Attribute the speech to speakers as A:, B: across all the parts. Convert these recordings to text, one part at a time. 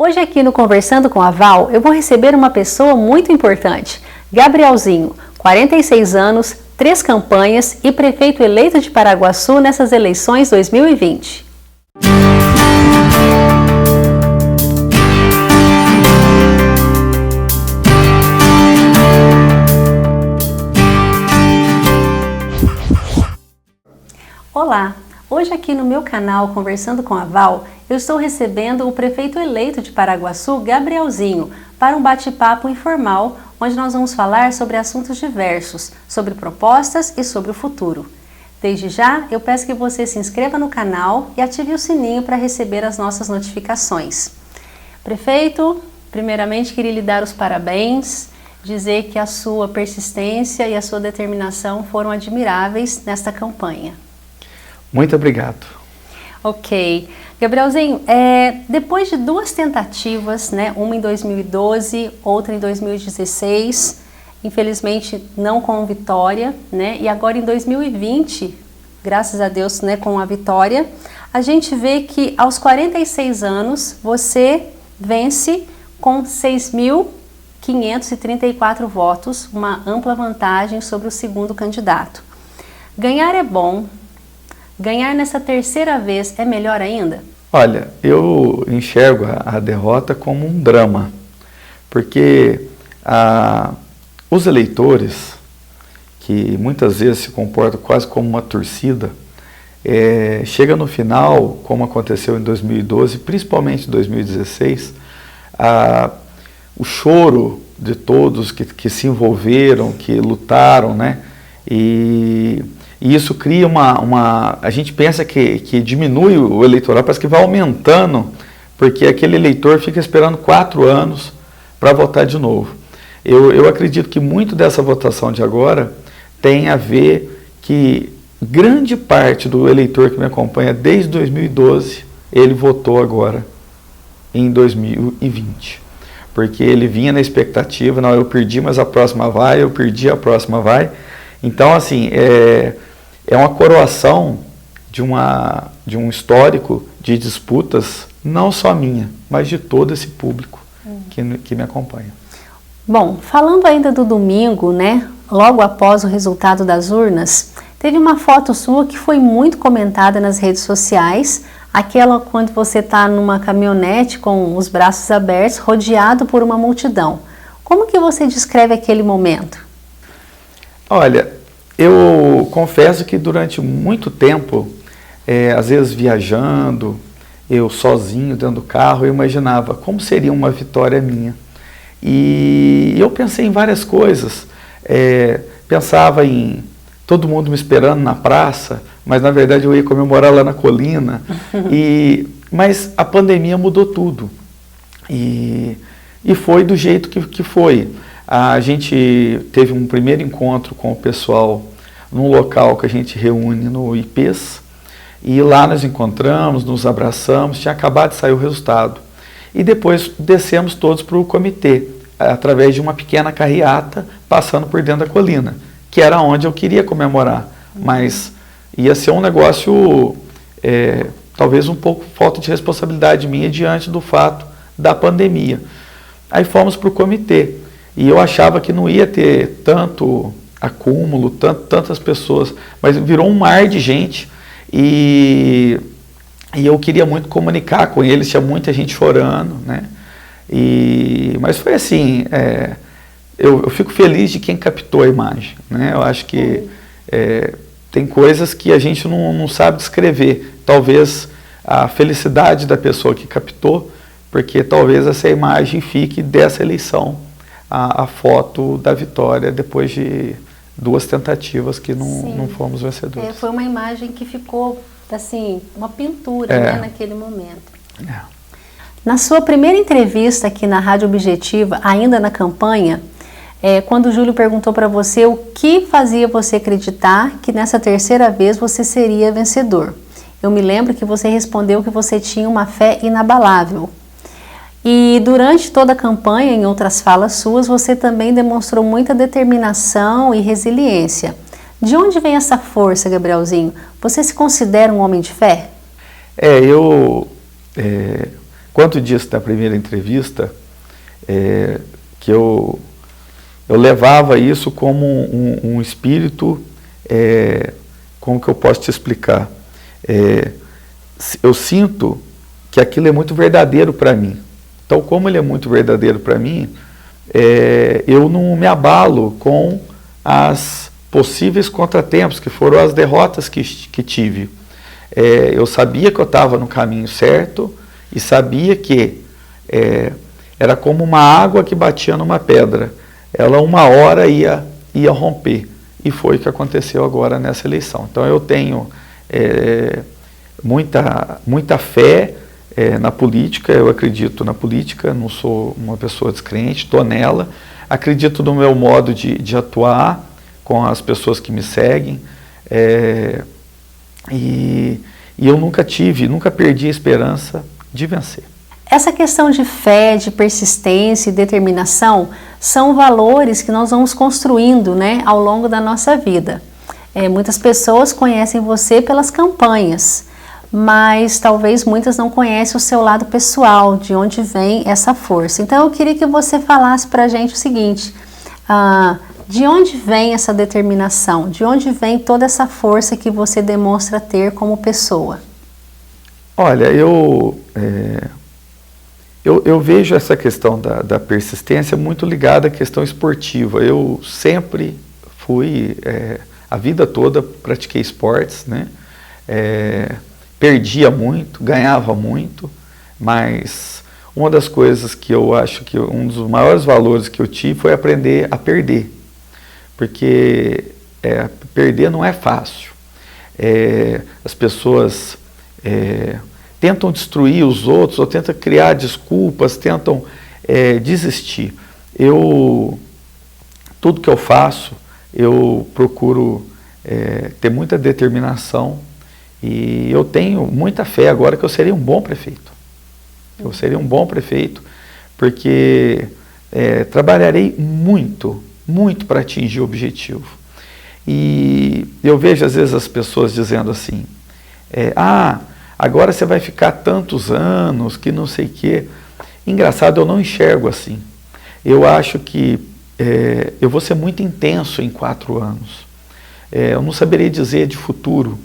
A: Hoje aqui no Conversando com a Val, eu vou receber uma pessoa muito importante, Gabrielzinho, 46 anos, 3 campanhas e prefeito eleito de Paraguaçu nessas eleições 2020. Olá! Hoje aqui no meu canal Conversando com a Val, eu estou recebendo o prefeito eleito de Paraguaçu, Gabrielzinho, para um bate-papo informal, onde nós vamos falar sobre assuntos diversos, sobre propostas e sobre o futuro. Desde já, eu peço que você se inscreva no canal e ative o sininho para receber as nossas notificações. Prefeito, primeiramente queria lhe dar os parabéns, dizer que a sua persistência e a sua determinação foram admiráveis nesta campanha.
B: Muito obrigado.
A: Ok. Gabrielzinho, depois de 2 tentativas, né, uma em 2012, outra em 2016, infelizmente não com vitória, né, e agora em 2020, graças a Deus, né, com a vitória, a gente vê que aos 46 anos você vence com 6.534 votos, uma ampla vantagem sobre o segundo candidato. Ganhar é bom. Ganhar nessa terceira vez é melhor ainda?
B: Olha, eu enxergo a derrota como um drama, porque os eleitores, que muitas vezes se comportam quase como uma torcida, chega no final, como aconteceu em 2012, principalmente em 2016, o choro de todos que se envolveram, que lutaram, né? E isso cria a gente pensa que diminui o eleitorado, parece que vai aumentando, porque aquele eleitor fica esperando 4 anos para votar de novo. Eu acredito que muito dessa votação de agora tem a ver que grande parte do eleitor que me acompanha desde 2012, ele votou agora em 2020. Porque ele vinha na expectativa, não, eu perdi, mas a próxima vai, eu perdi, a próxima vai. Então, assim, é uma coroação de um histórico de disputas, não só minha, mas de todo esse público que me acompanha.
A: Bom, falando ainda do domingo, né, logo após o resultado das urnas, teve uma foto sua que foi muito comentada nas redes sociais, aquela quando você está numa caminhonete com os braços abertos, rodeado por uma multidão. Como que você descreve aquele momento?
B: Olha, eu confesso que durante muito tempo, às vezes viajando, eu sozinho dentro do carro, eu imaginava como seria uma vitória minha. E eu pensei em várias coisas. Pensava em todo mundo me esperando na praça, mas na verdade eu ia comemorar lá na colina. Mas a pandemia mudou tudo. E foi do jeito que foi. A gente teve um primeiro encontro com o pessoal num local que a gente reúne no IPES, e lá nós encontramos, nos abraçamos, tinha acabado de sair o resultado. E depois descemos todos para o comitê, através de uma pequena carreata, passando por dentro da colina, que era onde eu queria comemorar, mas ia ser um negócio, talvez um pouco falta de responsabilidade minha diante do fato da pandemia. Aí fomos para o comitê. E eu achava que não ia ter tanto acúmulo, tantas pessoas, mas virou um mar de gente e eu queria muito comunicar com eles, tinha muita gente chorando, né? Mas foi assim, eu fico feliz de quem captou a imagem, né? Eu acho que tem coisas que a gente não sabe descrever, talvez a felicidade da pessoa que captou, porque talvez essa imagem fique dessa eleição, a foto da vitória depois de 2 tentativas que não fomos vencedores.
A: Foi uma imagem que ficou, assim, uma pintura, né, naquele momento. Na sua primeira entrevista aqui na Rádio Objetiva, ainda na campanha, quando o Júlio perguntou para você o que fazia você acreditar que nessa terceira vez você seria vencedor. Eu me lembro que você respondeu que você tinha uma fé inabalável. E durante toda a campanha, em outras falas suas, você também demonstrou muita determinação e resiliência. De onde vem essa força, Gabrielzinho? Você se considera um homem de fé?
B: Eu quanto disse na primeira entrevista, que eu levava isso como um espírito, como que eu posso te explicar? Eu sinto que aquilo é muito verdadeiro para mim. Então, como ele é muito verdadeiro para mim, eu não me abalo com as possíveis contratempos, que foram as derrotas que tive. Eu sabia que eu estava no caminho certo e sabia que era como uma água que batia numa pedra. Ela uma hora ia romper. E foi o que aconteceu agora nessa eleição. Então eu tenho muita fé na política, eu acredito na política, não sou uma pessoa descrente, estou nela, acredito no meu modo de atuar com as pessoas que me seguem, e eu nunca perdi a esperança de vencer.
A: Essa questão de fé, de persistência e determinação são valores que nós vamos construindo, né, ao longo da nossa vida. Muitas pessoas conhecem você pelas campanhas, mas talvez muitas não conhecem o seu lado pessoal, de onde vem essa força. Então eu queria que você falasse para a gente o seguinte, de onde vem essa determinação? De onde vem toda essa força que você demonstra ter como pessoa?
B: Olha, eu vejo essa questão da persistência muito ligada à questão esportiva. Eu sempre fui, a vida toda pratiquei esportes, né? Perdia muito, ganhava muito, mas uma das coisas que eu acho que um dos maiores valores que eu tive foi aprender a perder, porque perder não é fácil. As pessoas tentam destruir os outros, ou tentam criar desculpas, tentam desistir. Tudo que eu faço, eu procuro ter muita determinação, e eu tenho muita fé agora que eu serei um bom prefeito. Eu serei um bom prefeito, porque trabalharei muito, muito para atingir o objetivo. E eu vejo às vezes as pessoas dizendo assim, agora você vai ficar tantos anos, que não sei o quê. Engraçado, eu não enxergo assim. Eu acho que eu vou ser muito intenso em 4 anos. Eu não saberia dizer de futuro.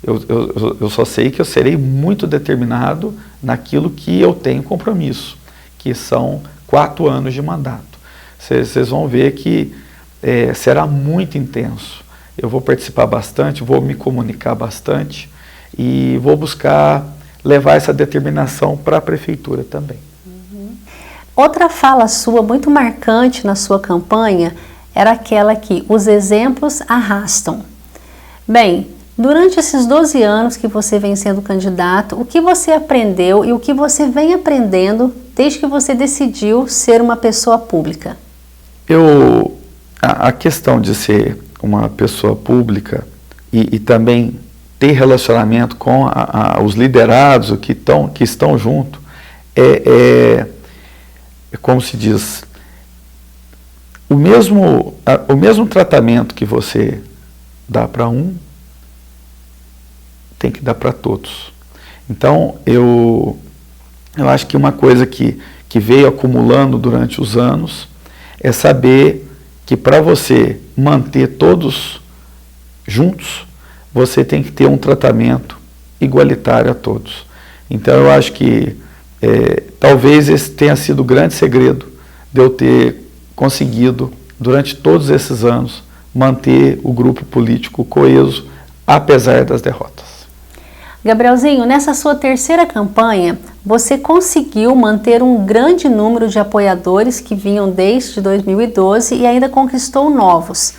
B: Eu só sei que eu serei muito determinado naquilo que eu tenho compromisso, que são 4 anos de mandato. Vocês vão ver que será muito intenso. Eu vou participar bastante, vou me comunicar bastante, e vou buscar levar essa determinação para a prefeitura também.
A: Outra fala sua muito marcante na sua campanha era aquela que os exemplos arrastam. Bem, durante esses 12 anos que você vem sendo candidato, o que você aprendeu e o que você vem aprendendo desde que você decidiu ser uma pessoa pública?
B: A questão de ser uma pessoa pública e também ter relacionamento com os liderados que estão junto, como se diz, o mesmo tratamento que você dá para um, tem que dar para todos. Então, eu acho que uma coisa que veio acumulando durante os anos é saber que para você manter todos juntos, você tem que ter um tratamento igualitário a todos. Então eu acho que talvez esse tenha sido o grande segredo de eu ter conseguido, durante todos esses anos, manter o grupo político coeso, apesar das derrotas.
A: Gabrielzinho, nessa sua terceira campanha, você conseguiu manter um grande número de apoiadores que vinham desde 2012 e ainda conquistou novos.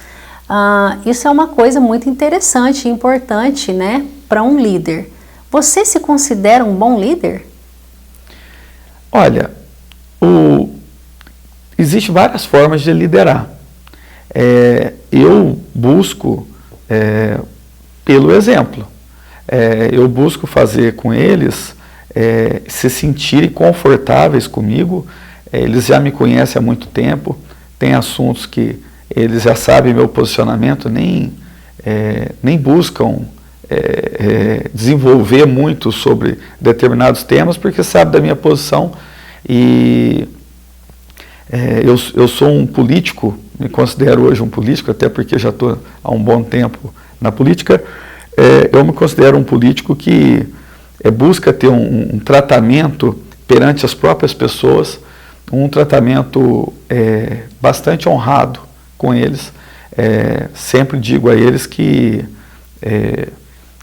A: Isso é uma coisa muito interessante e importante, né, para um líder. Você se considera um bom líder?
B: Olha, existem várias formas de liderar. Eu busco pelo exemplo. Eu busco fazer com eles se sentirem confortáveis comigo. Eles já me conhecem há muito tempo, tem assuntos que eles já sabem meu posicionamento, nem buscam desenvolver muito sobre determinados temas, porque sabe da minha posição e eu sou um político, me considero hoje um político, até porque já estou há um bom tempo na política, eu me considero um político que busca ter um tratamento perante as próprias pessoas, um tratamento bastante honrado com eles. Sempre digo a eles que,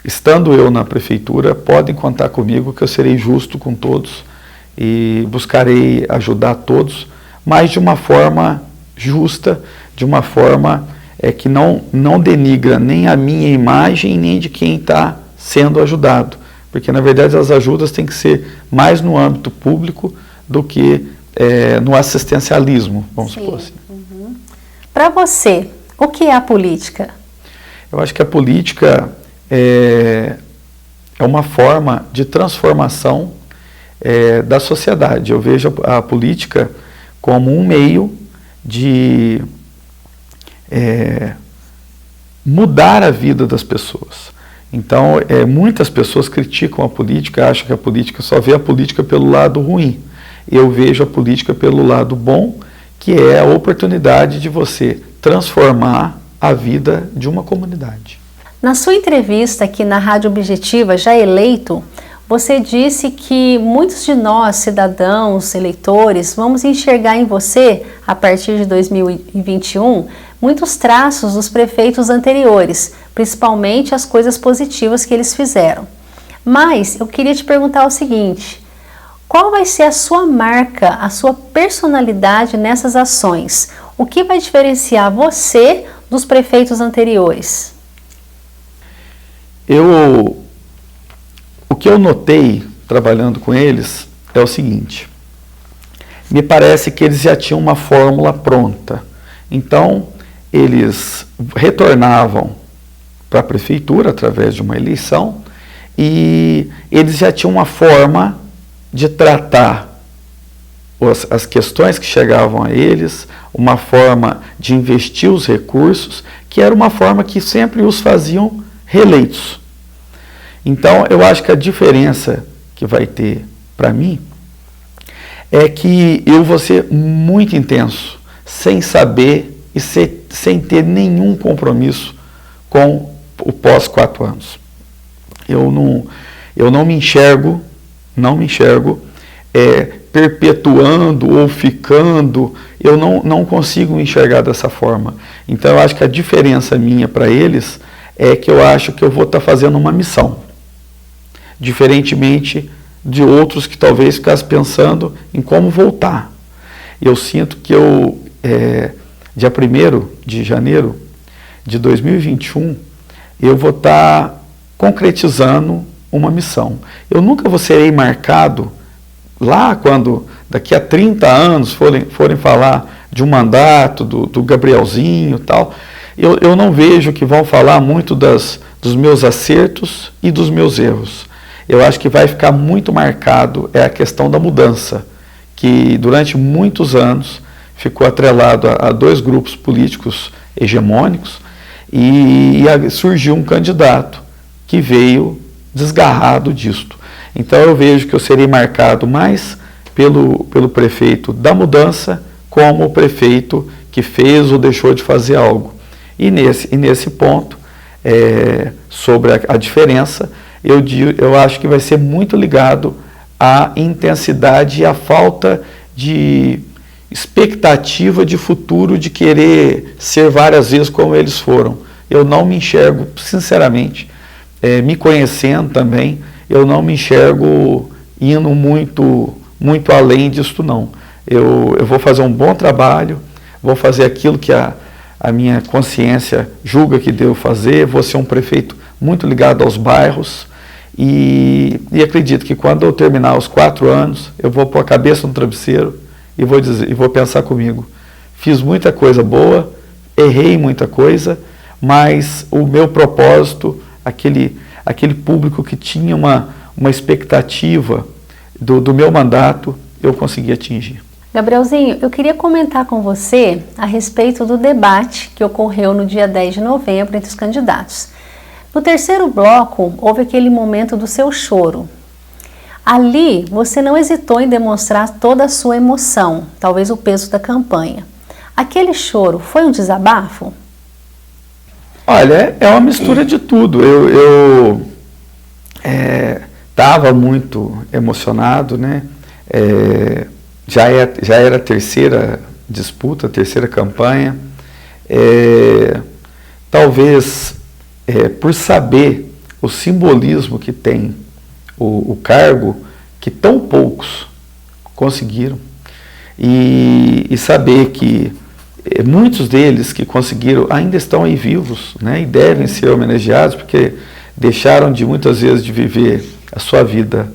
B: estando eu na prefeitura, podem contar comigo que eu serei justo com todos e buscarei ajudar todos, mas de uma forma justa, de uma forma que não denigra nem a minha imagem, nem de quem está sendo ajudado. Porque, na verdade, as ajudas têm que ser mais no âmbito público do que no assistencialismo, vamos supor assim.
A: Uhum. Para você, o que é a política?
B: Eu acho que a política é uma forma de transformação da sociedade. Eu vejo a política como um meio de mudar a vida das pessoas. Então, muitas pessoas criticam a política, acham que a política só vê a política pelo lado ruim. Eu vejo a política pelo lado bom, que é a oportunidade de você transformar a vida de uma comunidade.
A: Na sua entrevista aqui na Rádio Objetiva, já eleito, você disse que muitos de nós, cidadãos, eleitores, vamos enxergar em você, a partir de 2021, muitos traços dos prefeitos anteriores, principalmente as coisas positivas que eles fizeram. Mas eu queria te perguntar o seguinte: qual vai ser a sua marca, a sua personalidade nessas ações? O que vai diferenciar você dos prefeitos anteriores?
B: O que eu notei trabalhando com eles é o seguinte: me parece que eles já tinham uma fórmula pronta. Então, eles retornavam para a prefeitura através de uma eleição e eles já tinham uma forma de tratar as questões que chegavam a eles, uma forma de investir os recursos, que era uma forma que sempre os faziam reeleitos. Então, eu acho que a diferença que vai ter para mim é que eu vou ser muito intenso, sem saber e sem ter nenhum compromisso com o pós 4 anos. Eu não me enxergo perpetuando ou ficando, eu não consigo me enxergar dessa forma. Então, eu acho que a diferença minha para eles é que eu acho que eu vou estar fazendo uma missão, diferentemente de outros que talvez ficassem pensando em como voltar. Eu sinto que dia 1º de janeiro de 2021, eu vou estar concretizando uma missão. Eu nunca serei marcado lá quando, daqui a 30 anos, forem falar de um mandato do Gabrielzinho e tal. Eu não vejo que vão falar muito dos meus acertos e dos meus erros. Eu acho que vai ficar muito marcado a questão da mudança, que durante muitos anos ficou atrelado a 2 grupos políticos hegemônicos e surgiu um candidato que veio desgarrado disto. Então eu vejo que eu serei marcado mais pelo prefeito da mudança, como o prefeito que fez ou deixou de fazer algo. E nesse ponto, sobre a diferença, eu acho que vai ser muito ligado à intensidade e à falta de expectativa de futuro, de querer ser várias vezes como eles foram. Eu não me enxergo, sinceramente, me conhecendo também, eu não me enxergo indo muito além disso, não. Eu vou fazer um bom trabalho, vou fazer aquilo que a minha consciência julga que devo fazer, vou ser um prefeito muito ligado aos bairros e acredito que quando eu terminar os 4 anos, eu vou pôr a cabeça no travesseiro e vou pensar comigo: fiz muita coisa boa, errei muita coisa, mas o meu propósito, aquele público que tinha uma expectativa do meu mandato, eu consegui atingir.
A: Gabrielzinho, eu queria comentar com você a respeito do debate que ocorreu no dia 10 de novembro entre os candidatos. No terceiro bloco, houve aquele momento do seu choro. Ali, você não hesitou em demonstrar toda a sua emoção, talvez o peso da campanha. Aquele choro foi um desabafo?
B: Olha, é uma mistura de tudo. Eu estava muito emocionado, né? Já era a terceira disputa, a terceira campanha. Talvez por saber o simbolismo que tem o cargo, que tão poucos conseguiram, e saber que muitos deles que conseguiram ainda estão aí vivos, né, e devem ser homenageados, porque deixaram de muitas vezes de viver a sua vida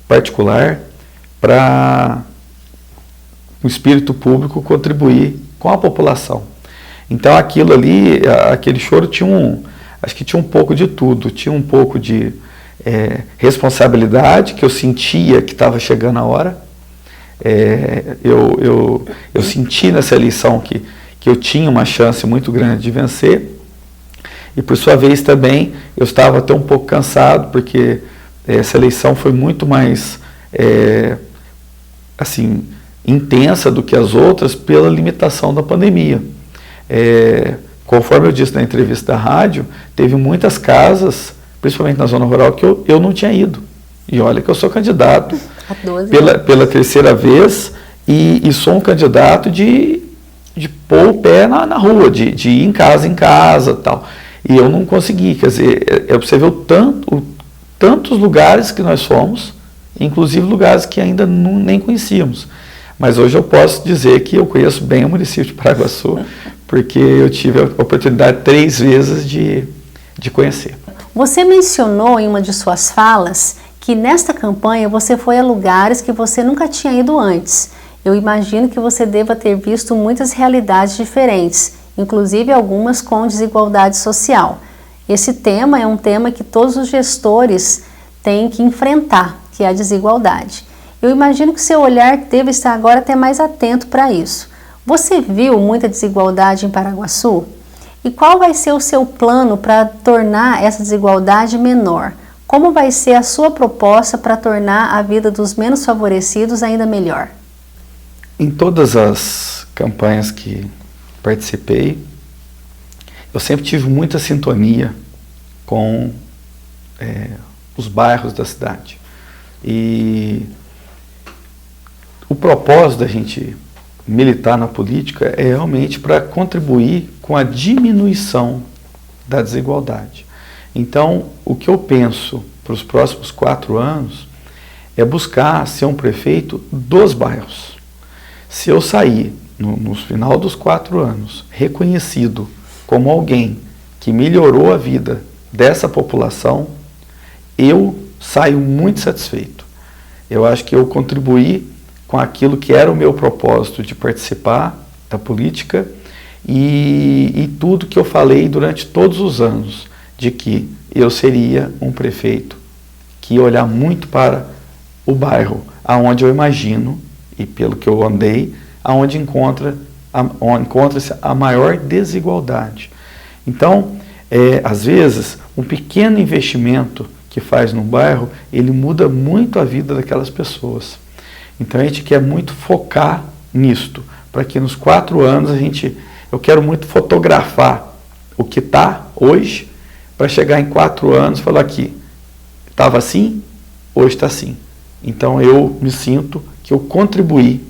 B: particular para o espírito público contribuir com a população. Então aquilo ali, aquele choro acho que tinha um pouco de tudo, tinha um pouco de responsabilidade, que eu sentia que estava chegando a hora. Eu senti nessa eleição que eu tinha uma chance muito grande de vencer, e por sua vez também eu estava até um pouco cansado, porque essa eleição foi muito mais assim, intensa do que as outras pela limitação da pandemia. Conforme eu disse na entrevista da rádio, teve muitas casas, principalmente na zona rural, que eu não tinha ido. E olha que eu sou candidato pela terceira vez, e sou um candidato de pôr o pé na rua, de ir em casa tal. E eu não consegui, quer dizer, você vê tantos lugares que nós fomos, inclusive lugares que ainda nem conhecíamos. Mas hoje eu posso dizer que eu conheço bem o município de Paraguaçu, porque eu tive a oportunidade 3 vezes de conhecer.
A: Você mencionou em uma de suas falas que nesta campanha você foi a lugares que você nunca tinha ido antes. Eu imagino que você deva ter visto muitas realidades diferentes, inclusive algumas com desigualdade social. Esse tema é um tema que todos os gestores têm que enfrentar, que é a desigualdade. Eu imagino que seu olhar deve estar agora até mais atento para isso. Você viu muita desigualdade em Paraguaçu? E qual vai ser o seu plano para tornar essa desigualdade menor? Como vai ser a sua proposta para tornar a vida dos menos favorecidos ainda melhor?
B: Em todas as campanhas que participei, eu sempre tive muita sintonia com os bairros da cidade. E o propósito da gente militar na política é realmente para contribuir com a diminuição da desigualdade. Então, o que eu penso para os próximos 4 anos é buscar ser um prefeito dos bairros. Se eu sair, no final dos 4 anos, reconhecido como alguém que melhorou a vida dessa população, eu saio muito satisfeito. Eu acho que eu contribuí com aquilo que era o meu propósito de participar da política e tudo que eu falei durante todos os anos, de que eu seria um prefeito que ia olhar muito para o bairro, aonde eu imagino, e pelo que eu andei, aonde encontra-se a maior desigualdade. Então, às vezes, um pequeno investimento que faz num bairro, ele muda muito a vida daquelas pessoas. Então a gente quer muito focar nisto, para que nos 4 anos eu quero muito fotografar o que está hoje, para chegar em 4 anos e falar que estava assim, hoje está assim. Então eu me sinto que eu contribuí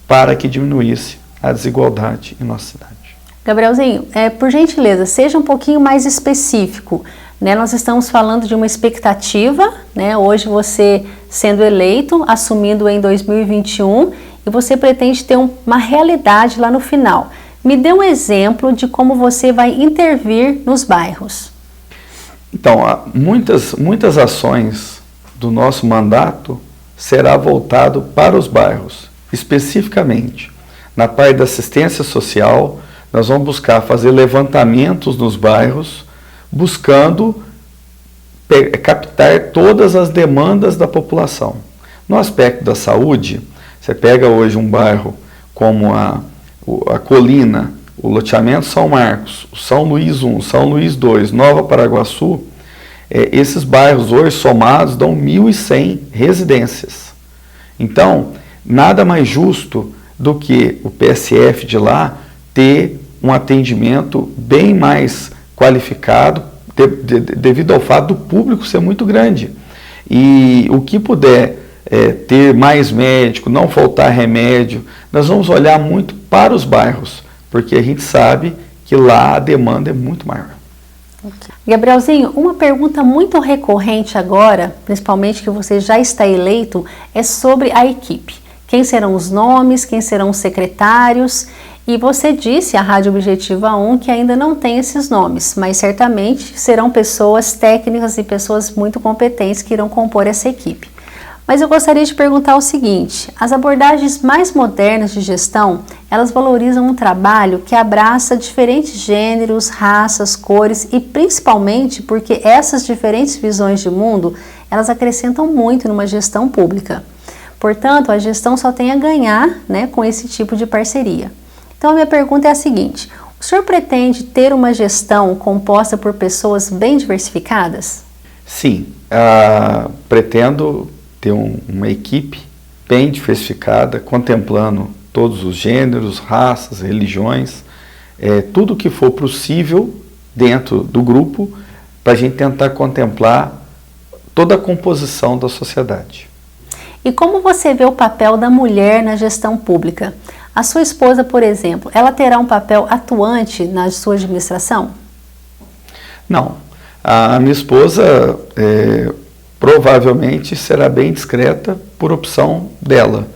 B: para que diminuísse a desigualdade em nossa cidade.
A: Gabrielzinho, por gentileza, seja um pouquinho mais específico. Nós estamos falando de uma expectativa, hoje você sendo eleito, assumindo em 2021, e você pretende ter uma realidade lá no final. Me dê um exemplo de como você vai intervir nos bairros.
B: Então, muitas ações do nosso mandato será voltado para os bairros, especificamente na parte da assistência social. Nós vamos buscar fazer levantamentos nos bairros, buscando captar todas as demandas da população. No aspecto da saúde, você pega hoje um bairro como a Colina, o loteamento São Marcos, o São Luís I, São Luís II, Nova Paraguaçu, Esses bairros hoje somados dão 1.100 residências. Então, nada mais justo do que o PSF de lá ter um atendimento bem mais qualificado, devido ao fato do público ser muito grande. E o que puder ter mais médico, não faltar remédio, nós vamos olhar muito para os bairros, porque a gente sabe que lá a demanda é muito maior.
A: Gabrielzinho, uma pergunta muito recorrente agora, principalmente que você já está eleito, é sobre a equipe. Quem serão os nomes, quem serão os secretários? E você disse à Rádio Objetiva 1 que ainda não tem esses nomes, mas certamente serão pessoas técnicas e pessoas muito competentes que irão compor essa equipe. Mas eu gostaria de perguntar o seguinte: as abordagens mais modernas de gestão, elas valorizam um trabalho que abraça diferentes gêneros, raças, cores e principalmente porque essas diferentes visões de mundo, elas acrescentam muito numa gestão pública. Portanto, a gestão só tem a ganhar, né, com esse tipo de parceria. Então, a minha pergunta é a seguinte: o senhor pretende ter uma gestão composta por pessoas bem diversificadas?
B: Sim, pretendo ter uma equipe bem diversificada, contemplando todos os gêneros, raças, religiões, tudo que for possível dentro do grupo, para a gente tentar contemplar toda a composição da sociedade.
A: E como você vê o papel da mulher na gestão pública? A sua esposa, por exemplo, ela terá um papel atuante na sua administração?
B: Não. A minha esposa provavelmente será bem discreta por opção dela.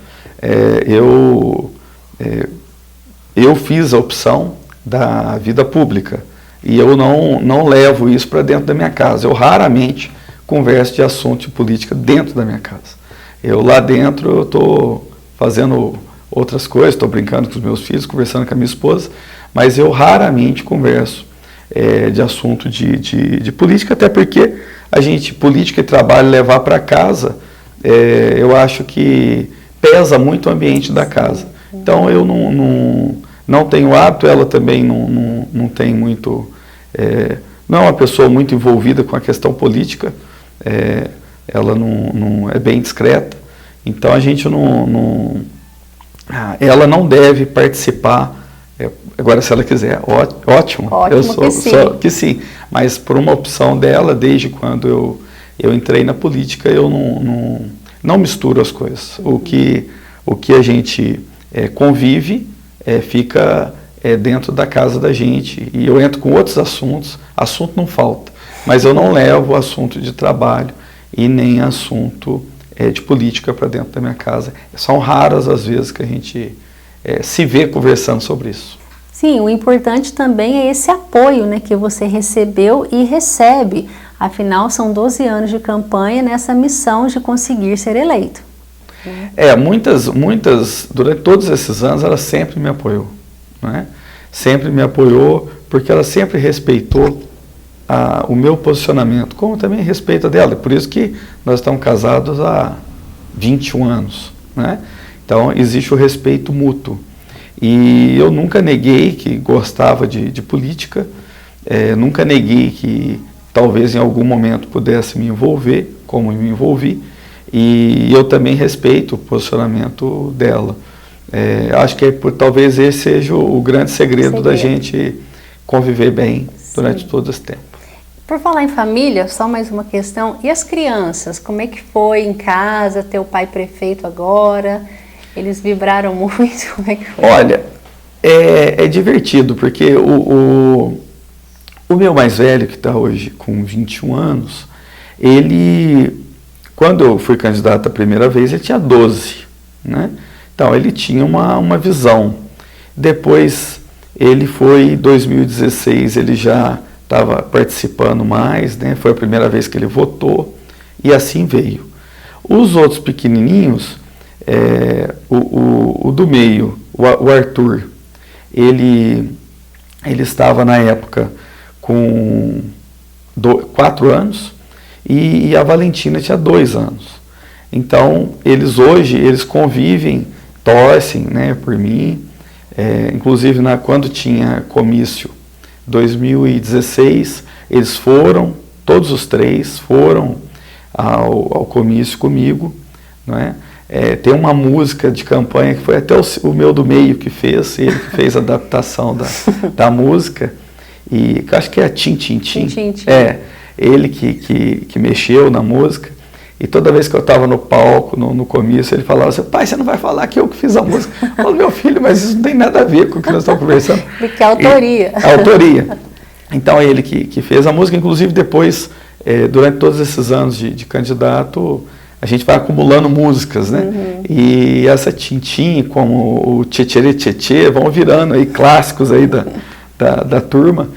B: Eu fiz a opção da vida pública e eu não levo isso para dentro da minha casa. Eu raramente converso de assunto de política dentro da minha casa. Eu lá dentro eu estou fazendo outras coisas, estou brincando com os meus filhos, conversando com a minha esposa, mas eu raramente converso de assunto de política, até porque a gente, política e trabalho, levar para casa, eu acho que pesa muito o ambiente da casa. Então eu não tenho hábito, ela também não tem muito, não é uma pessoa muito envolvida com a questão política, ela não é bem discreta, então a gente ela não deve participar. Agora, se ela quiser, ótimo.
A: Ótimo
B: que sim. Mas por uma opção dela, desde quando eu entrei na política, eu não misturo as coisas. O que a gente convive fica dentro da casa da gente. E eu entro com outros assuntos, assunto não falta. Mas eu não levo assunto de trabalho e nem assunto de política para dentro da minha casa. São raras as vezes que a gente se vê conversando sobre isso.
A: Sim, o importante também é esse apoio, né, que você recebeu e recebe. Afinal, são 12 anos de campanha nessa missão de conseguir ser eleito. Muitas, durante todos esses anos, ela sempre me apoiou. Né? Sempre me apoiou, porque ela sempre respeitou o meu posicionamento, como também respeito dela. Por isso que nós estamos casados há 21 anos. Né? Então, existe o respeito mútuo. E eu nunca neguei que gostava de política, nunca neguei que talvez em algum momento pudesse me envolver, como me envolvi, e eu também respeito o posicionamento dela. Acho que talvez esse seja o grande segredo da gente conviver bem durante todo esse tempo. Por falar em família, só mais uma questão, e as crianças? Como é que foi em casa, ter o pai prefeito agora? Eles vibraram muito? Como é que foi?
B: Olha, é divertido, porque o meu mais velho, que está hoje com 21 anos, ele, quando eu fui candidato a primeira vez, ele tinha 12. Né? Então, ele tinha uma visão. Depois, ele foi, em 2016, ele já estava participando mais, né? Foi a primeira vez que ele votou, e assim veio. Os outros pequenininhos, o do meio, o Arthur, ele estava na época com 4 anos e a Valentina tinha 2 anos. Então, hoje eles convivem, torcem, né, por mim. Inclusive, quando tinha comício 2016, eles foram todos os 3 foram ao comício comigo, não é? Tem uma música de campanha que foi até o meu do meio que fez, ele que fez a adaptação da música, e que acho que é Tim Tim Tim. Ele que mexeu na música, e toda vez que eu estava no palco, no comício, ele falava assim: pai, você não vai falar que eu que fiz a música? Eu falo: meu filho, mas isso não tem nada a ver com o que nós estamos conversando.
A: Porque é autoria.
B: A autoria. Então é ele que fez a música, inclusive depois, durante todos esses anos de candidato, a gente vai acumulando músicas, né? E essa Tintim, como o Tchê Tchê, vão virando aí clássicos aí da turma.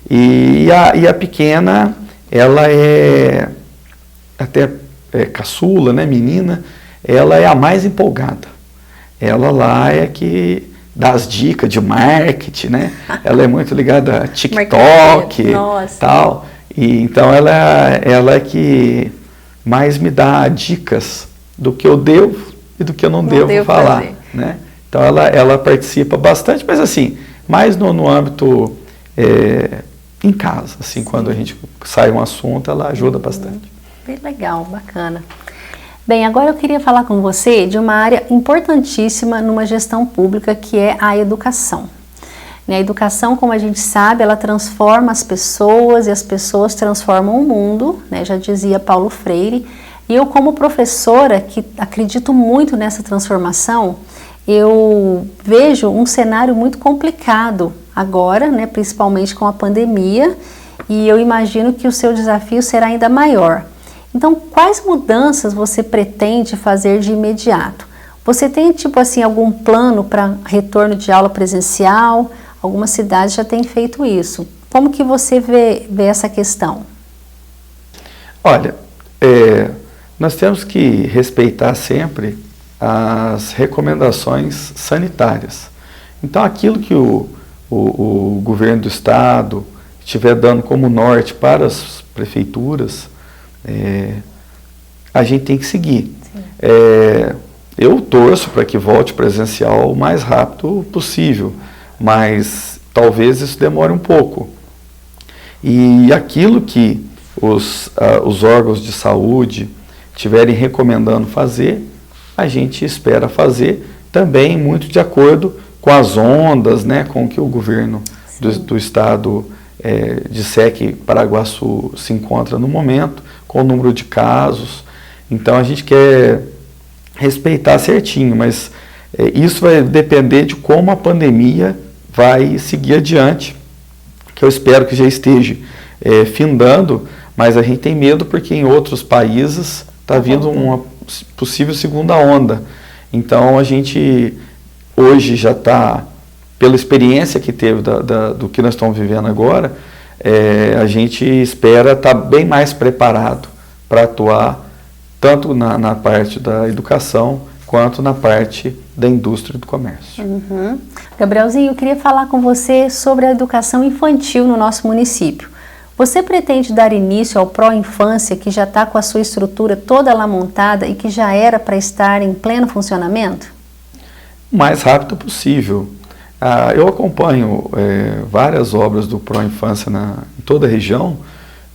B: E a pequena, ela é até caçula, né, menina, ela é a mais empolgada. Ela lá é que dá as dicas de marketing, né? Ela é muito ligada a TikTok e tal. E então ela é que mais me dá dicas do que eu devo e do que eu não devo falar, né? Então ela participa bastante, mas assim, mais no âmbito em casa, assim, quando a gente sai um assunto, ela ajuda bastante.
A: Bem legal, bacana. Bem, agora eu queria falar com você de uma área importantíssima numa gestão pública, que é a educação. A educação, como a gente sabe, ela transforma as pessoas e as pessoas transformam o mundo, né? Já dizia Paulo Freire. E eu, como professora, que acredito muito nessa transformação, eu vejo um cenário muito complicado agora, né? Principalmente com a pandemia, e eu imagino que o seu desafio será ainda maior. Então, quais mudanças você pretende fazer de imediato? Você tem, tipo assim, algum plano para retorno de aula presencial? Algumas cidades já têm feito isso. Como que você vê essa questão?
B: Olha, nós temos que respeitar sempre as recomendações sanitárias. Então, aquilo que o governo do estado estiver dando como norte para as prefeituras, a gente tem que seguir. Eu torço para que volte presencial o mais rápido possível, mas talvez isso demore um pouco. E aquilo que os órgãos de saúde estiverem recomendando fazer, a gente espera fazer também muito de acordo com as ondas, né, com que o governo do estado disser que Paraguaçu se encontra no momento, com o número de casos. Então a gente quer respeitar certinho, mas isso vai depender de como a pandemia vai seguir adiante, que eu espero que já esteja findando, mas a gente tem medo porque em outros países está vindo uma possível segunda onda. Então a gente hoje já está, pela experiência que teve do que nós estamos vivendo agora, a gente espera estar bem mais preparado para atuar tanto na parte da educação quanto na parte da indústria e do comércio.
A: Gabrielzinho, eu queria falar com você sobre a educação infantil no nosso município. Você pretende dar início ao Pró-Infância, que já está com a sua estrutura toda lá montada e que já era para estar em pleno funcionamento?
B: O mais rápido possível. Eu acompanho várias obras do Pró-Infância em toda a região.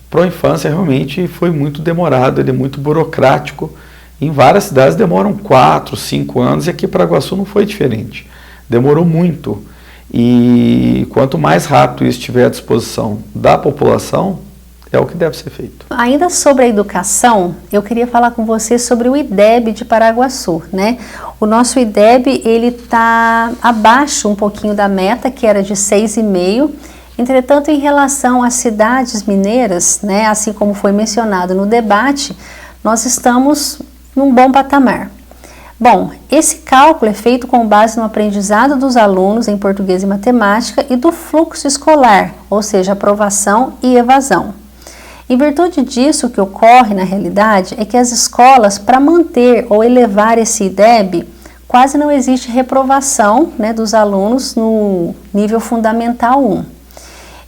B: Pró-Infância realmente foi muito demorado, ele é muito burocrático. Em várias cidades demoram 4, 5 anos e aqui para Paraguaçu não foi diferente. Demorou muito. E quanto mais rápido isso estiver à disposição da população, é o que deve ser feito.
A: Ainda sobre a educação, eu queria falar com você sobre o IDEB de Paraguaçu, né? O nosso IDEB, ele está abaixo um pouquinho da meta, que era de 6,5. Entretanto, em relação às cidades mineiras, né, assim como foi mencionado no debate, nós estamos num bom patamar. Bom, esse cálculo é feito com base no aprendizado dos alunos em português e matemática e do fluxo escolar, ou seja, aprovação e evasão. Em virtude disso, o que ocorre na realidade é que as escolas, para manter ou elevar esse IDEB, quase não existe reprovação, né, dos alunos no nível fundamental 1.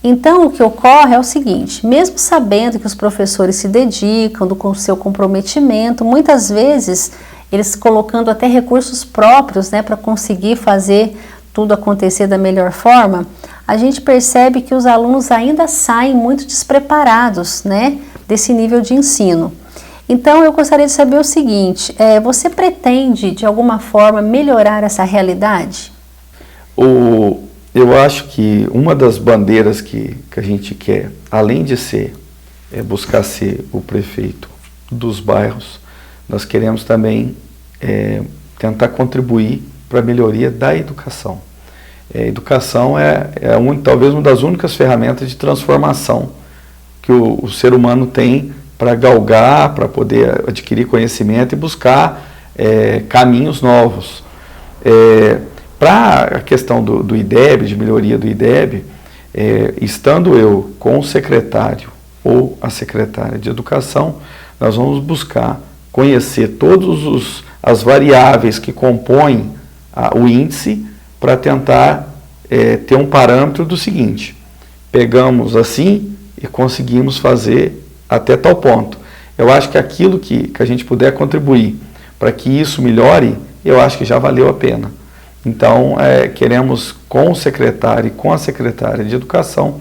A: Então, o que ocorre é o seguinte: mesmo sabendo que os professores se dedicam, com o seu comprometimento, muitas vezes eles colocando até recursos próprios, né, para conseguir fazer tudo acontecer da melhor forma, a gente percebe que os alunos ainda saem muito despreparados, né, desse nível de ensino. Então, eu gostaria de saber o seguinte, você pretende, de alguma forma, melhorar essa realidade?
B: Eu acho que uma das bandeiras que a gente quer, além de buscar ser o prefeito dos bairros, nós queremos também tentar contribuir para a melhoria da educação. A educação talvez uma das únicas ferramentas de transformação que o ser humano tem para galgar, para poder adquirir conhecimento e buscar caminhos novos. Para a questão do IDEB, de melhoria do IDEB, estando eu com o secretário ou a secretária de Educação, nós vamos buscar conhecer todas as variáveis que compõem o índice para tentar ter um parâmetro do seguinte: pegamos assim e conseguimos fazer até tal ponto. Eu acho que aquilo que a gente puder contribuir para que isso melhore, eu acho que já valeu a pena. Então, queremos, com o secretário e com a secretária de Educação,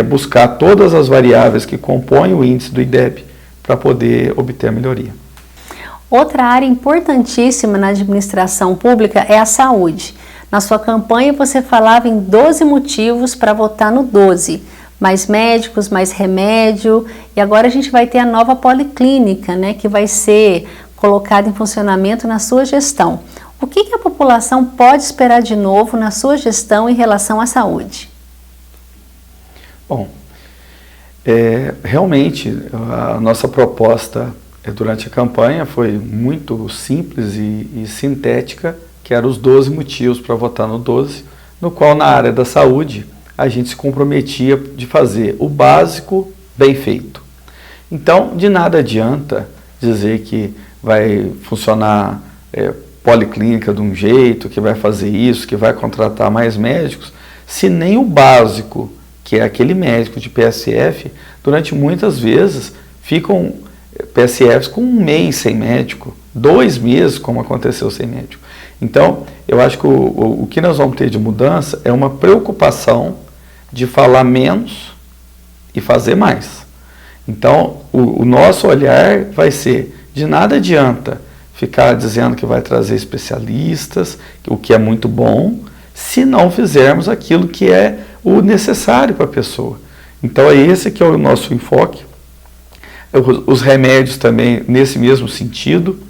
B: buscar todas as variáveis que compõem o índice do IDEB para poder obter a melhoria.
A: Outra área importantíssima na administração pública é a saúde. Na sua campanha, você falava em 12 motivos para votar no 12. Mais médicos, mais remédio, e agora a gente vai ter a nova policlínica, né, que vai ser colocada em funcionamento na sua gestão. O que a população pode esperar de novo na sua gestão em relação à saúde?
B: Bom, realmente a nossa proposta durante a campanha foi muito simples e sintética, que eram os 12 motivos para votar no 12, no qual na área da saúde a gente se comprometia de fazer o básico bem feito. Então, de nada adianta dizer que vai funcionar policlínica de um jeito, que vai fazer isso, que vai contratar mais médicos, se nem o básico, que é aquele médico de PSF, durante muitas vezes ficam PSFs com 1 mês sem médico, 2 meses, como aconteceu sem médico. Então, eu acho que o que nós vamos ter de mudança é uma preocupação de falar menos e fazer mais. Então, o nosso olhar vai ser, de nada adianta ficar dizendo que vai trazer especialistas, o que é muito bom, se não fizermos aquilo que é o necessário para a pessoa. Então, esse que é o nosso enfoque. Os remédios também, nesse mesmo sentido,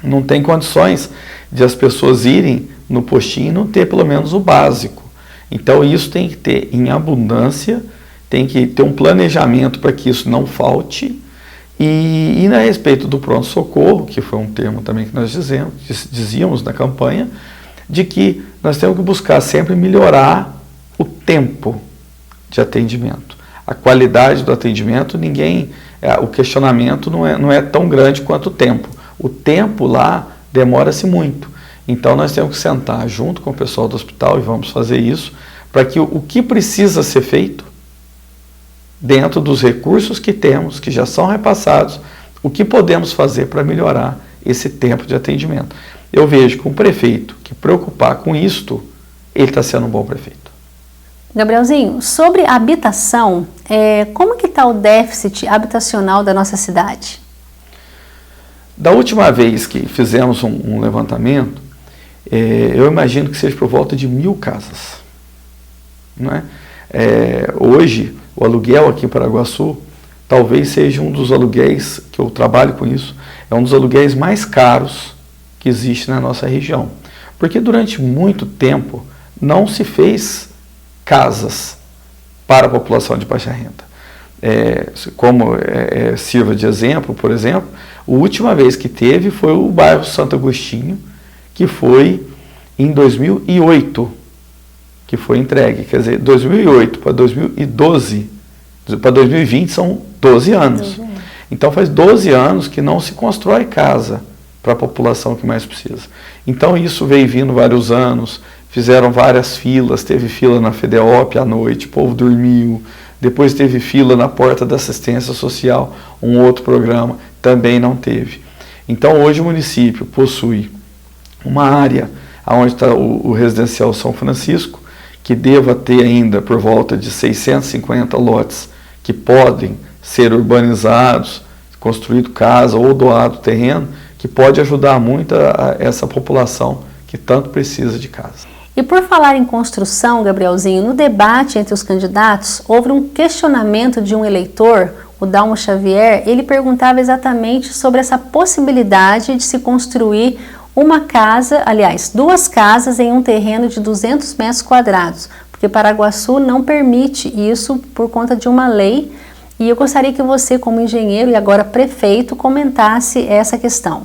B: não tem condições de as pessoas irem no postinho e não ter pelo menos o básico. Então, isso tem que ter em abundância, tem que ter um planejamento para que isso não falte. E a respeito do pronto-socorro, que foi um termo também que nós dizíamos na campanha, de que nós temos que buscar sempre melhorar o tempo de atendimento. A qualidade do atendimento, o questionamento não é tão grande quanto o tempo. O tempo lá demora-se muito. Então nós temos que sentar junto com o pessoal do hospital, e vamos fazer isso, para que o que precisa ser feito, dentro dos recursos que temos, que já são repassados, o que podemos fazer para melhorar esse tempo de atendimento. Eu vejo que um prefeito que preocupar com isto, ele está sendo um bom prefeito.
A: Gabrielzinho, sobre habitação, como que está o déficit habitacional da nossa cidade?
B: Da última vez que fizemos um levantamento, eu imagino que seja por volta de 1.000 casas. Não é? Hoje, o aluguel aqui em Paraguaçu talvez seja um dos aluguéis, que eu trabalho com isso, é um dos aluguéis mais caros que existe na nossa região. Porque durante muito tempo não se fez casas para a população de baixa renda. Sirva de exemplo, por exemplo, a última vez que teve foi o bairro Santo Agostinho, que foi em 2008, que foi entregue. Quer dizer, 2008 para 2012, para 2020 são 12 anos. Então faz 12 anos que não se constrói casa para a população que mais precisa. Então isso veio vindo vários anos, fizeram várias filas, teve fila na FEDEOP à noite, o povo dormiu, depois teve fila na porta da assistência social, um outro programa, também não teve. Então hoje o município possui uma área onde está o residencial São Francisco, que deva ter ainda por volta de 650 lotes que podem ser urbanizados, construído casa ou doado terreno, que pode ajudar muito essa população que tanto precisa de casa.
A: E por falar em construção, Gabrielzinho, no debate entre os candidatos, houve um questionamento de um eleitor, o Dalmo Xavier. Ele perguntava exatamente sobre essa possibilidade de se construir uma casa, aliás, 2 casas em um terreno de 200 metros quadrados, porque Paraguaçu não permite isso por conta de uma lei, e eu gostaria que você, como engenheiro e agora prefeito, comentasse essa questão.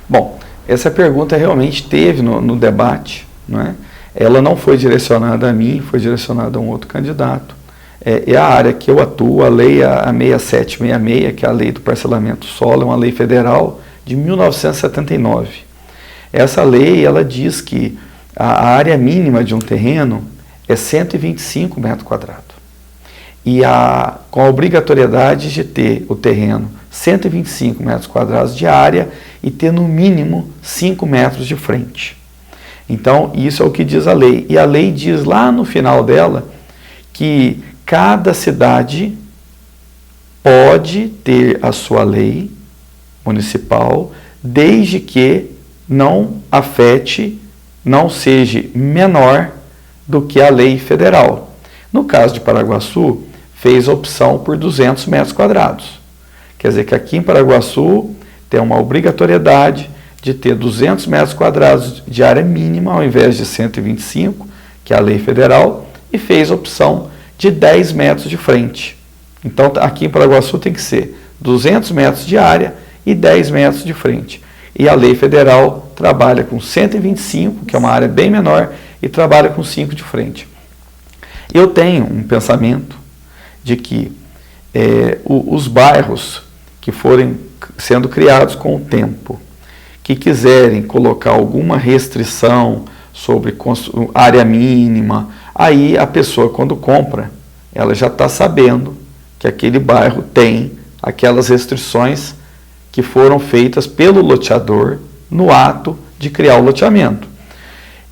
B: Bom, essa pergunta realmente teve no debate, não é? Ela não foi direcionada a mim, foi direcionada a um outro candidato. É a área que eu atuo, a lei a 6766, que é a lei do parcelamento do solo, é uma lei federal de 1979. Essa lei, ela diz que a área mínima de um terreno é 125 metros quadrados. E com a obrigatoriedade de ter o terreno 125 metros quadrados de área e ter no mínimo 5 metros de frente. Então, isso é o que diz a lei. E a lei diz lá no final dela que cada cidade pode ter a sua lei municipal, desde que não afete, não seja menor do que a lei federal. No caso de Paraguaçu, fez a opção por 200 metros quadrados. Quer dizer que aqui em Paraguaçu tem uma obrigatoriedade de ter 200 metros quadrados de área mínima, ao invés de 125, que é a lei federal, e fez a opção de 10 metros de frente. Então, aqui em Paraguaçu tem que ser 200 metros de área e 10 metros de frente. E a lei federal trabalha com 125, que é uma área bem menor, e trabalha com 5 de frente. Eu tenho um pensamento de que os bairros que forem sendo criados com o tempo, que quiserem colocar alguma restrição sobre área mínima, aí a pessoa, quando compra, ela já está sabendo que aquele bairro tem aquelas restrições que foram feitas pelo loteador no ato de criar o loteamento.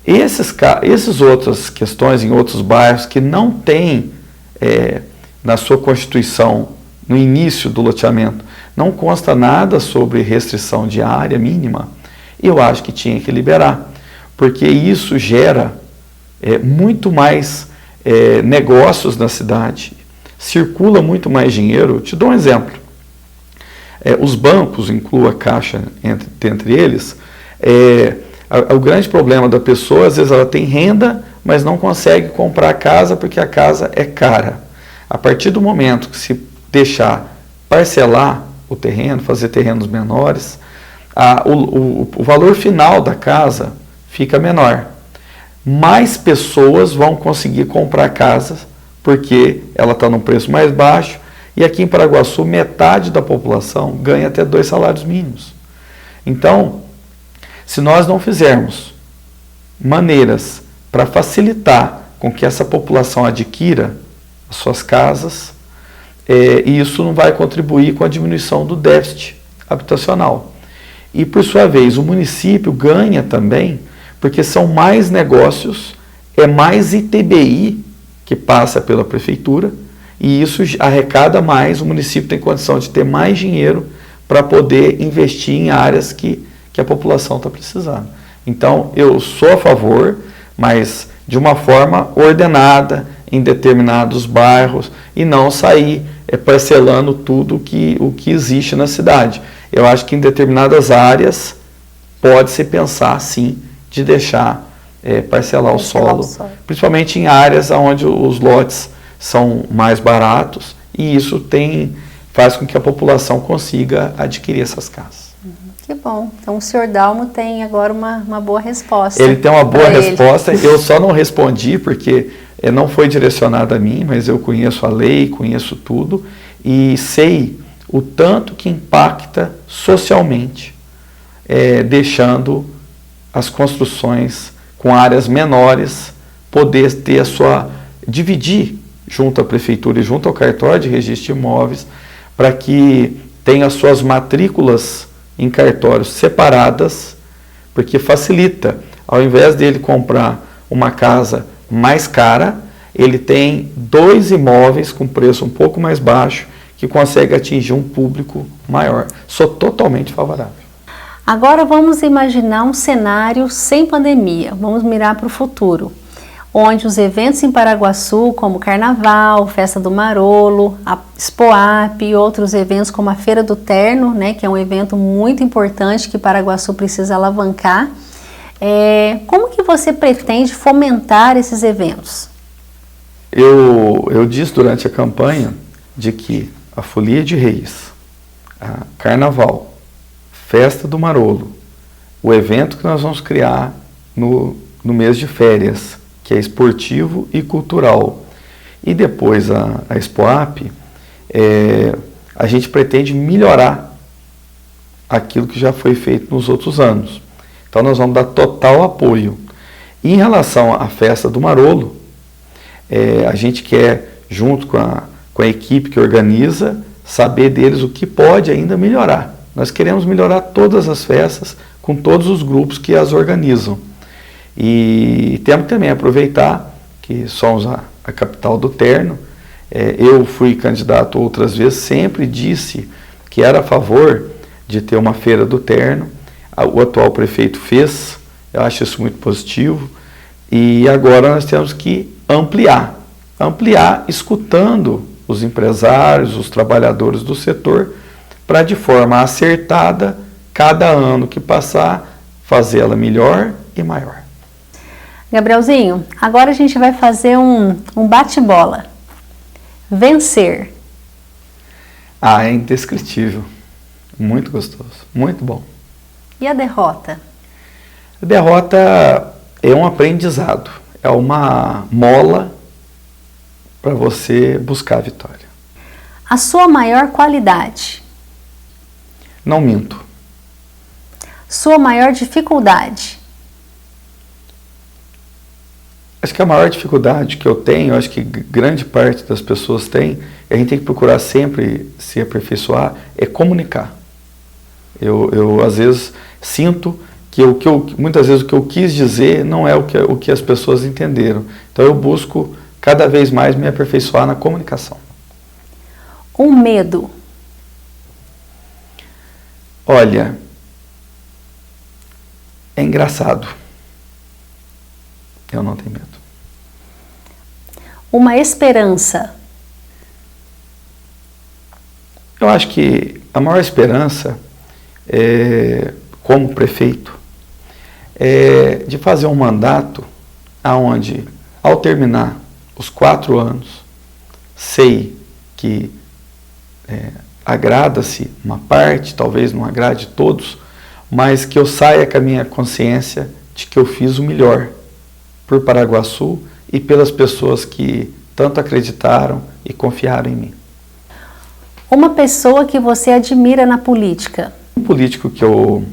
B: Essas outras questões em outros bairros que não têm na sua constituição, no início do loteamento, não consta nada sobre restrição de área mínima, eu acho que tinha que liberar, porque isso gera muito mais negócios na cidade, circula muito mais dinheiro. Te dou um exemplo. Os bancos, incluo a Caixa entre eles, o grande problema da pessoa, às vezes ela tem renda, mas não consegue comprar a casa porque a casa é cara. A partir do momento que se deixar parcelar o terreno, fazer terrenos menores, o valor final da casa fica menor. Mais pessoas vão conseguir comprar casas porque ela está num preço mais baixo, e aqui em Paraguaçu metade da população ganha até 2 salários mínimos. Então, se nós não fizermos maneiras para facilitar com que essa população adquira as suas casas, isso não vai contribuir com a diminuição do déficit habitacional. E, por sua vez, o município ganha também, porque são mais negócios, é mais ITBI que passa pela prefeitura, e isso arrecada mais, o município tem condição de ter mais dinheiro para poder investir em áreas que a população está precisando. Então, eu sou a favor, mas de uma forma ordenada, em determinados bairros, e não sair parcelando tudo o que existe na cidade. Eu acho que em determinadas áreas pode-se pensar, sim, de deixar parcelar o solo, principalmente em áreas onde os lotes são mais baratos, e isso faz com que a população consiga adquirir essas casas.
A: Que bom. Então o senhor Dalmo tem agora uma boa resposta.
B: Ele tem uma boa resposta, eu só não respondi porque não foi direcionado a mim, mas eu conheço a lei, conheço tudo, e sei o tanto que impacta socialmente, deixando as construções com áreas menores poder ter dividir junto à prefeitura e junto ao cartório de registro de imóveis, para que tenha as suas matrículas em cartórios separadas, porque facilita, ao invés dele comprar uma casa mais cara, ele tem 2 imóveis com preço um pouco mais baixo, que consegue atingir um público maior. Sou totalmente favorável.
A: Agora vamos imaginar um cenário sem pandemia, vamos mirar para o futuro, onde os eventos em Paraguaçu, como Carnaval, Festa do Marolo, a Expoap e outros eventos como a Feira do Terno, né, que é um evento muito importante que Paraguaçu precisa alavancar. Como que você pretende fomentar esses eventos?
B: Eu disse durante a campanha de que a Folia de Reis, a Carnaval, Festa do Marolo, o evento que nós vamos criar no mês de férias, que é esportivo e cultural, e depois a Expoap, a gente pretende melhorar aquilo que já foi feito nos outros anos. Então nós vamos dar total apoio. E em relação à Festa do Marolo, a gente quer, junto com a equipe que organiza, saber deles o que pode ainda melhorar. Nós queremos melhorar todas as festas com todos os grupos que as organizam. E temos que também aproveitar que somos a capital do terno. Eu fui candidato outras vezes, sempre disse que era a favor de ter uma feira do terno. O atual prefeito fez, eu acho isso muito positivo. E agora nós temos que ampliar escutando os empresários, os trabalhadores do setor, para de forma acertada, cada ano que passar, fazê-la melhor e maior.
A: Gabrielzinho, agora a gente vai fazer um bate-bola. Vencer.
B: É indescritível. Muito gostoso, muito bom.
A: E a derrota?
B: A derrota é um aprendizado, é uma mola para você buscar a vitória.
A: A sua maior qualidade?
B: Não minto.
A: Sua maior dificuldade?
B: Acho que a maior dificuldade que eu tenho, acho que grande parte das pessoas tem, e a gente tem que procurar sempre se aperfeiçoar, é comunicar. Eu às vezes sinto que muitas vezes o que eu quis dizer não é o que as pessoas entenderam. Então eu busco cada vez mais me aperfeiçoar na comunicação.
A: Um medo?
B: Olha, é engraçado. Eu não tenho medo.
A: Uma esperança?
B: Eu acho que a maior esperança, como prefeito, é de fazer um mandato onde, ao terminar os 4 anos, sei que agrada-se uma parte, talvez não agrade todos, mas que eu saia com a minha consciência de que eu fiz o melhor por Paraguaçu e pelas pessoas que tanto acreditaram e confiaram em mim.
A: Uma pessoa que você admira na política?
B: Um político que eu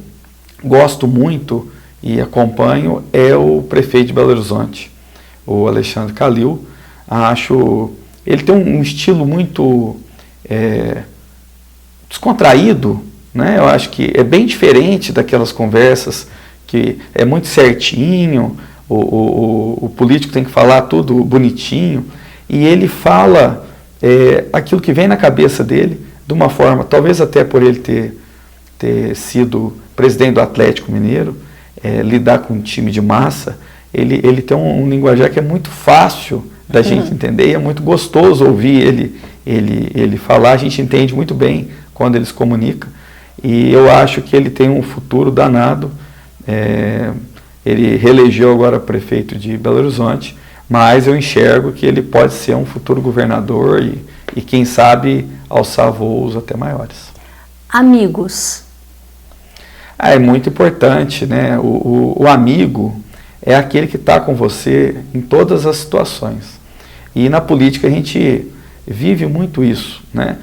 B: gosto muito e acompanho é o prefeito de Belo Horizonte, o Alexandre Calil. Ele tem um estilo muito descontraído, né? Eu acho que é bem diferente daquelas conversas que é muito certinho, o político tem que falar tudo bonitinho, e ele fala aquilo que vem na cabeça dele, de uma forma, talvez até por ele ter sido presidente do Atlético Mineiro, lidar com um time de massa, ele tem um linguajar que é muito fácil da gente entender, e é muito gostoso ouvir ele falar, a gente entende muito bem quando ele se comunica, e eu acho que ele tem um futuro danado. Ele reelegeu agora prefeito de Belo Horizonte, mas eu enxergo que ele pode ser um futuro governador e quem sabe alçar voos até maiores.
A: Amigos?
B: É muito importante, né? O amigo é aquele que está com você em todas as situações. E na política a gente vive muito isso, né?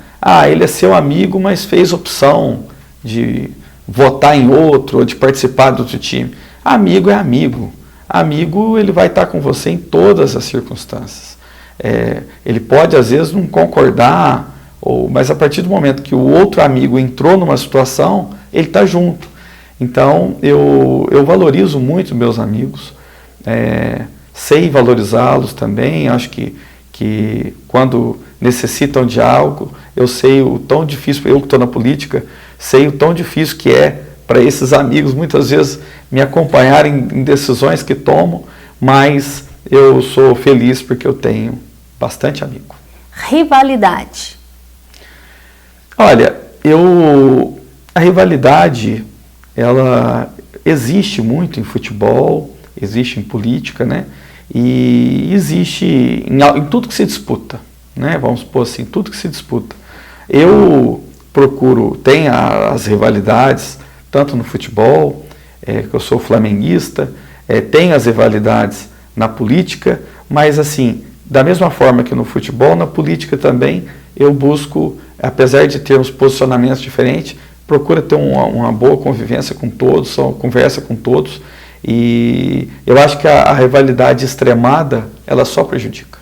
B: Ele é seu amigo, mas fez opção de votar em outro ou de participar do outro time. Amigo é amigo. Amigo, ele vai estar com você em todas as circunstâncias. Ele pode, às vezes, não concordar, mas a partir do momento que o outro amigo entrou numa situação, ele está junto. Então, eu valorizo muito meus amigos. sei valorizá-los também, acho que quando necessitam de algo, eu sei o tão difícil, eu que estou na política, sei o tão difícil que é para esses amigos muitas vezes me acompanharem em decisões que tomo, mas eu sou feliz porque eu tenho bastante amigo.
A: Rivalidade.
B: Olha, a rivalidade, ela existe muito em futebol, existe em política, né? E existe em tudo que se disputa, né? Vamos supor assim, tudo que se disputa. Eu procuro, tem as rivalidades, tanto no futebol, que eu sou flamenguista, tem as rivalidades na política, mas assim, da mesma forma que no futebol, na política também, eu busco, apesar de termos posicionamentos diferentes, procura ter uma boa convivência com todos, conversa com todos, e eu acho que a rivalidade extremada, ela só prejudica.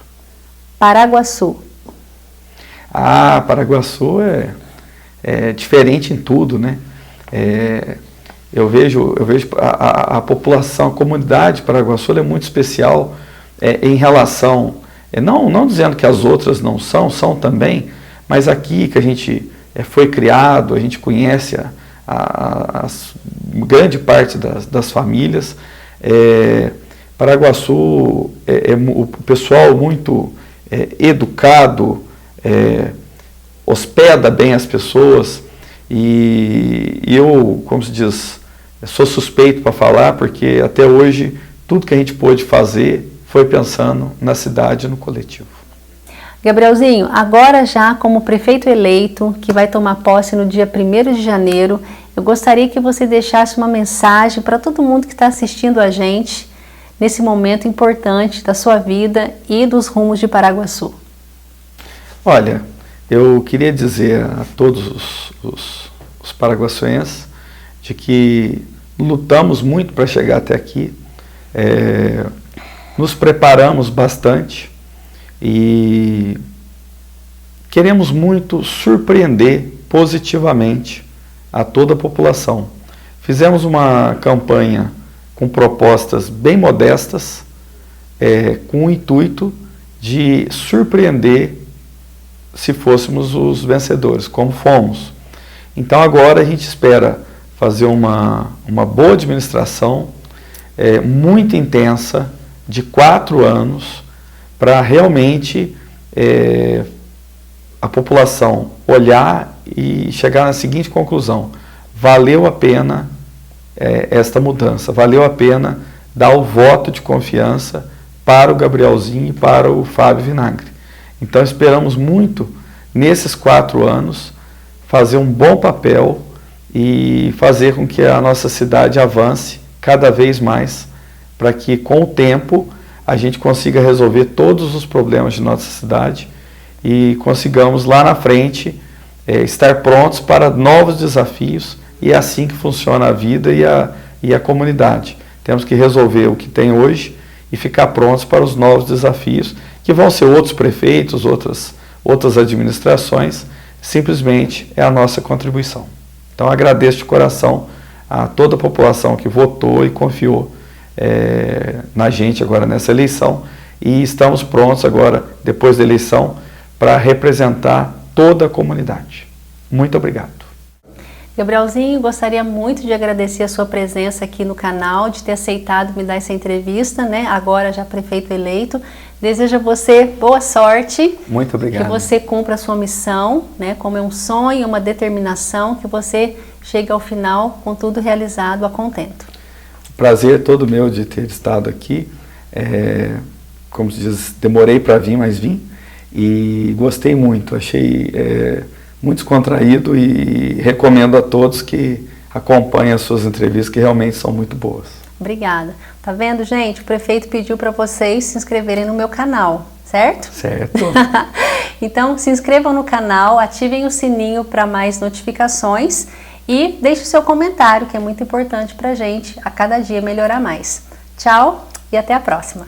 A: Paraguaçu.
B: Paraguaçu é diferente em tudo, né? Eu vejo a população, a comunidade paraguaçu é muito especial em relação, não dizendo que as outras não são também, mas aqui que a gente foi criado, a gente conhece a grande parte das famílias. Paraguaçu o pessoal muito educado, hospeda bem as pessoas, e eu, como se diz, sou suspeito para falar, porque até hoje tudo que a gente pôde fazer foi pensando na cidade e no coletivo.
A: Gabrielzinho, agora já como prefeito eleito, que vai tomar posse no dia 1º de janeiro, eu gostaria que você deixasse uma mensagem para todo mundo que está assistindo a gente nesse momento importante da sua vida e dos rumos de Paraguaçu.
B: Olha, eu queria dizer a todos os paraguaçuenses de que lutamos muito para chegar até aqui, nos preparamos bastante e queremos muito surpreender positivamente a toda a população. Fizemos uma campanha com propostas bem modestas, com o intuito de surpreender se fôssemos os vencedores, como fomos. Então agora a gente espera fazer uma boa administração, muito intensa, de 4 anos, para realmente a população olhar e chegar na seguinte conclusão: valeu a pena esta mudança, valeu a pena dar o voto de confiança para o Gabrielzinho e para o Fábio Vinagre. Então esperamos muito, nesses 4 anos, fazer um bom papel e fazer com que a nossa cidade avance cada vez mais, para que com o tempo a gente consiga resolver todos os problemas de nossa cidade e consigamos lá na frente estar prontos para novos desafios, e é assim que funciona a vida e a comunidade. Temos que resolver o que tem hoje e ficar prontos para os novos desafios, que vão ser outros prefeitos, outras administrações. Simplesmente é a nossa contribuição. Então agradeço de coração a toda a população que votou e confiou na gente agora nessa eleição, e estamos prontos agora, depois da eleição, para representar toda a comunidade. Muito obrigado.
A: Gabrielzinho, gostaria muito de agradecer a sua presença aqui no canal, de ter aceitado me dar essa entrevista, né? Agora já prefeito eleito. Desejo a você boa sorte.
B: Muito obrigado.
A: Que você cumpra a sua missão, né? Como é um sonho, uma determinação, que você chegue ao final com tudo realizado a contento.
B: Prazer todo meu de ter estado aqui. Como se diz, demorei para vir, mas vim. E gostei muito, achei muito descontraído, e recomendo a todos que acompanhem as suas entrevistas, que realmente são muito boas.
A: Obrigada. Tá vendo, gente? O prefeito pediu para vocês se inscreverem no meu canal, certo?
B: Certo.
A: Então, se inscrevam no canal, ativem o sininho para mais notificações e deixe o seu comentário, que é muito importante para a gente a cada dia melhorar mais. Tchau e até a próxima.